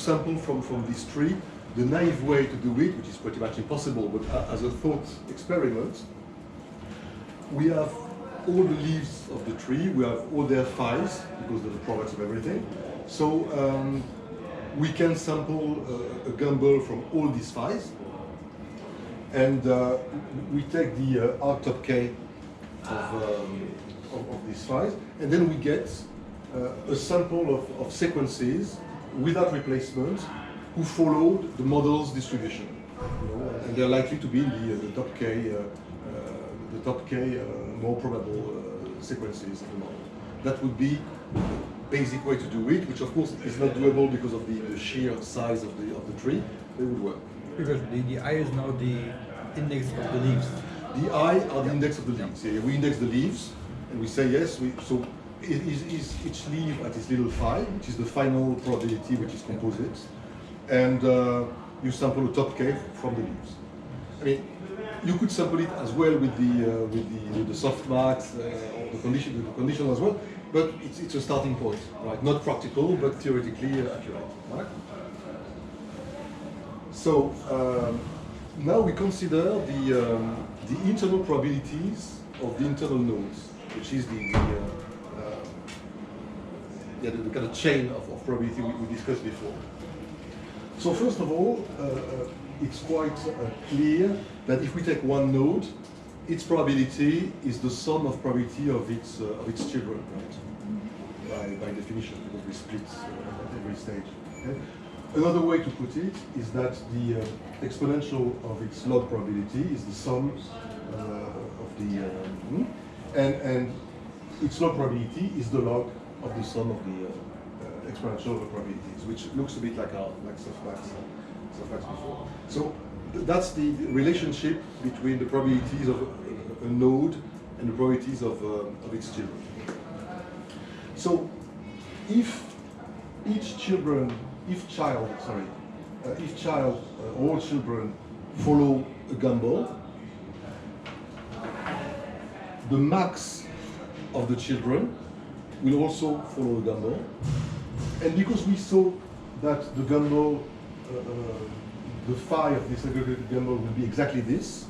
sample from this tree. The naive way to do it, which is pretty much impossible, but as a thought experiment, we have all the leaves of the tree, we have all their phials, because they're the products of everything. So we can sample a gumbel from all these phials, and we take the arXiv of these phials, and then we get a sample of sequences without replacement who followed the model's distribution, and they're likely to be in the top K more probable sequences of the model. That would be the basic way to do it, which of course is not doable because of the sheer size of the tree. It would work. Because the I is now the index of the leaves. The I are the index of the leaves. Yeah, we index the leaves, and we say yes. So it is each leaf at its little phi, which is the final probability, which is composite, and you sample a top K from the leaves. I mean, you could sample it as well with the softmax or the conditional as well, but it's a starting point, right? Not practical, but theoretically accurate, right? So now we consider the internal probabilities of the internal nodes, which is the kind of chain of probability we discussed before. So first of all, it's quite clear that if we take one node, its probability is the sum of probability of its children, right? By definition, because we split at every stage. Okay? Another way to put it is that the exponential of its log probability is the sum of the and its log probability is the log of the sum of the exponential of the probabilities, which looks a bit like softmax before. So that's the relationship between the probabilities of a node and the probabilities of its children. So if all children follow a gumbel, the max of the children will also follow a gumbel. And because we saw that the gumbel, the phi of this aggregated gumbel will be exactly this,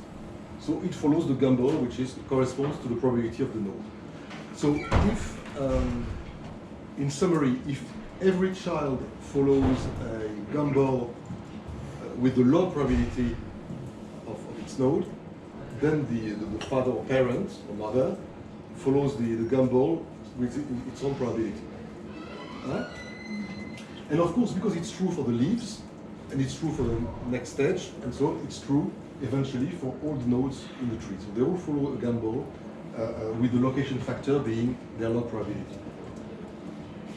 so it follows the gumbel, which corresponds to the probability of the node. So if, in summary, if every child follows a gumbel with the log probability of its node, then the father or parent or mother follows the gumbel with its own probability. And of course, because it's true for the leaves, and it's true for the next stage, and so it's true eventually for all the nodes in the tree. So they all follow a gumbel with the location factor being their log probability.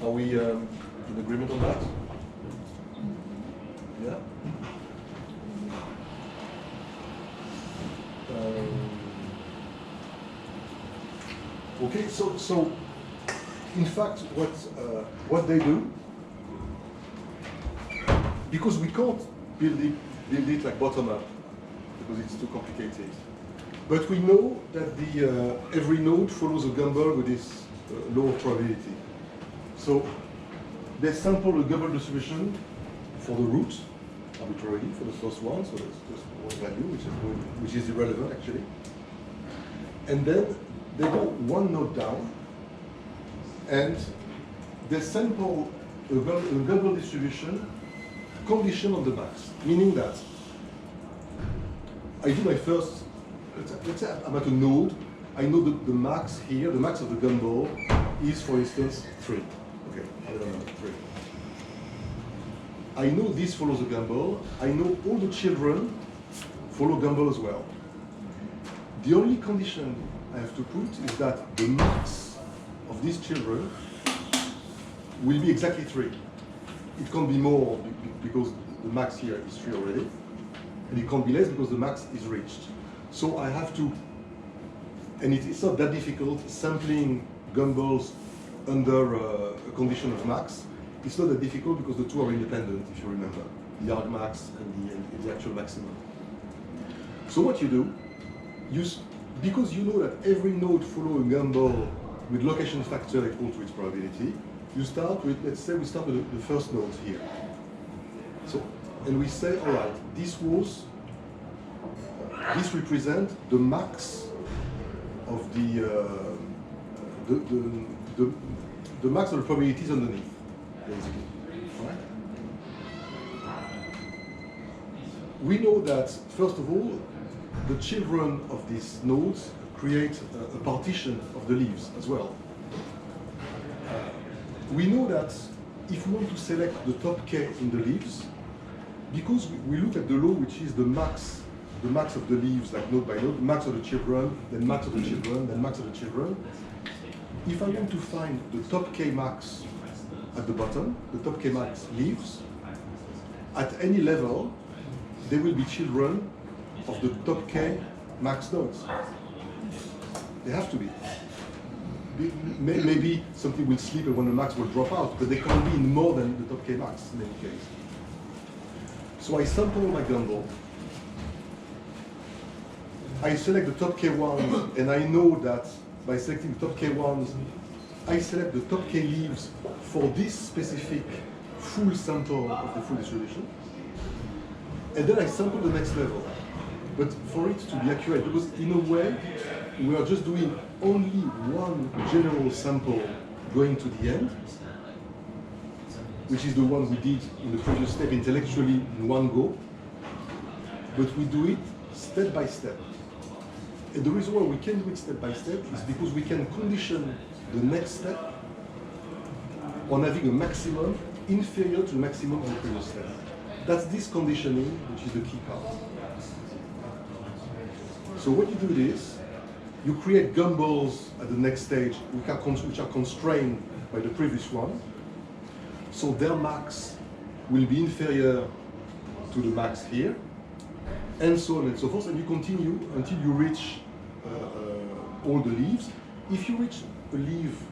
Are we in agreement on that? Yeah? Okay, so in fact, what they do, because we can't build it like bottom up, because it's too complicated. But we know that every node follows a gumbel with this law of probability. So they sample a gumbel distribution for the root, arbitrarily, for the first one, so that's just one value, which is irrelevant actually. And then they go one node down, and they sample a gumbel distribution condition on the max, meaning that I do my first, let's say I'm at a node, I know the max here, the max of the gumbel is, for instance, 3. Okay, I don't know, 3. I know this follows a gumbel, I know all the children follow gumbel as well. The only condition I have to put is that the max of these children will be exactly 3. It can't be more because the max here is 3 already, and it can't be less because the max is reached. So I have to, and it's not that difficult, sampling gumbels under a condition of max. It's not that difficult because the two are independent, if you remember, the argmax and the actual maximum. So what you do, because you know that every node follows a gumbel with location factor equal to its probability, you start with, let's say we start with the first node here. So, and we say, all right, this represents the max of the max of the probabilities underneath, basically. Right? We know that, first of all, the children of these nodes create a partition of the leaves as well. We know that if we want to select the top k in the leaves, because we look at the law which is the max of the leaves, like node by node, max of the children, then max of the children, then max of the children. If I want to find the top k max at the bottom, the top k max leaves, at any level, there will be children of the top k max nodes. They have to be. Maybe something will slip and one of the max will drop out, but they can be in more than the top k max in any case. So I sample my Gumbel. I select the top k ones, and I know that by selecting the top k ones, I select the top k leaves for this specific full sample of the full distribution. And then I sample the next level. But for it to be accurate, because in a way, we are just doing only one general sample going to the end, which is the one we did in the previous step intellectually in one go. But we do it step by step. And the reason why we can do it step by step is because we can condition the next step on having a maximum inferior to the maximum of the previous step. That's this conditioning, which is the key part. So what you do is, you create Gumbels at the next stage, which are constrained by the previous one. So their max will be inferior to the max here, and so on and so forth. And you continue until you reach all the leaves. If you reach a leaf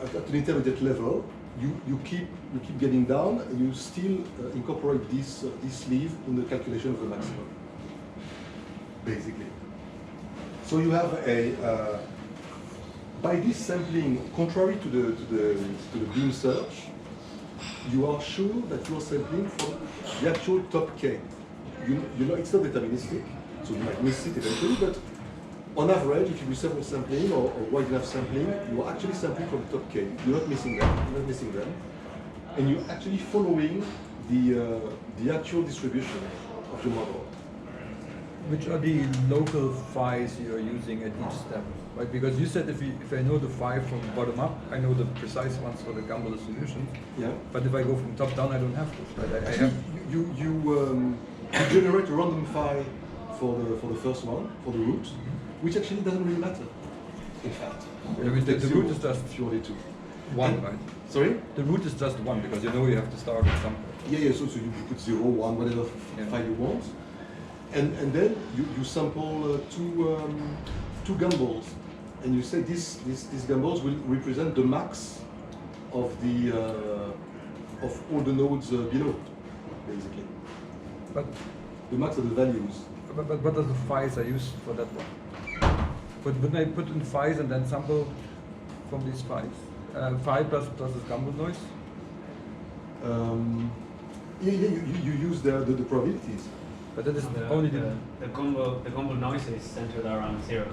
at an intermediate level, you keep getting down, and you still incorporate this leaf in the calculation of the maximum, basically. So you have by this sampling, contrary to the beam search, you are sure that you are sampling from the actual top k. You know it's not deterministic, so you might miss it eventually, but on average, if you do several sampling or wide enough sampling, you are actually sampling from the top k. You're not missing them. And you're actually following the actual distribution of your model. Which are the local phi's you're using at each step, right? Because you said if I know the phi from bottom up, I know the precise ones for the Gumbel distribution. Yeah. But if I go from top down, I don't have this, right? I have. You generate a random phi for the first one, for the root, which actually doesn't really matter, in fact. The root is just purely two. One, right? Sorry? The root is just one, because you know you have to start at some point. Yeah, so you put 0, 1, whatever phi you want. And then you sample two Gumbels, and you say these Gumbels will represent the max of all the nodes below, basically. But the max of the values. But what are the phi's I use for that one? But wouldn't I put in phi's and then sample from these phi's? Phi plus this Gumbel noise? You use the probabilities. But that is only the Gumbel noise is centered around 0.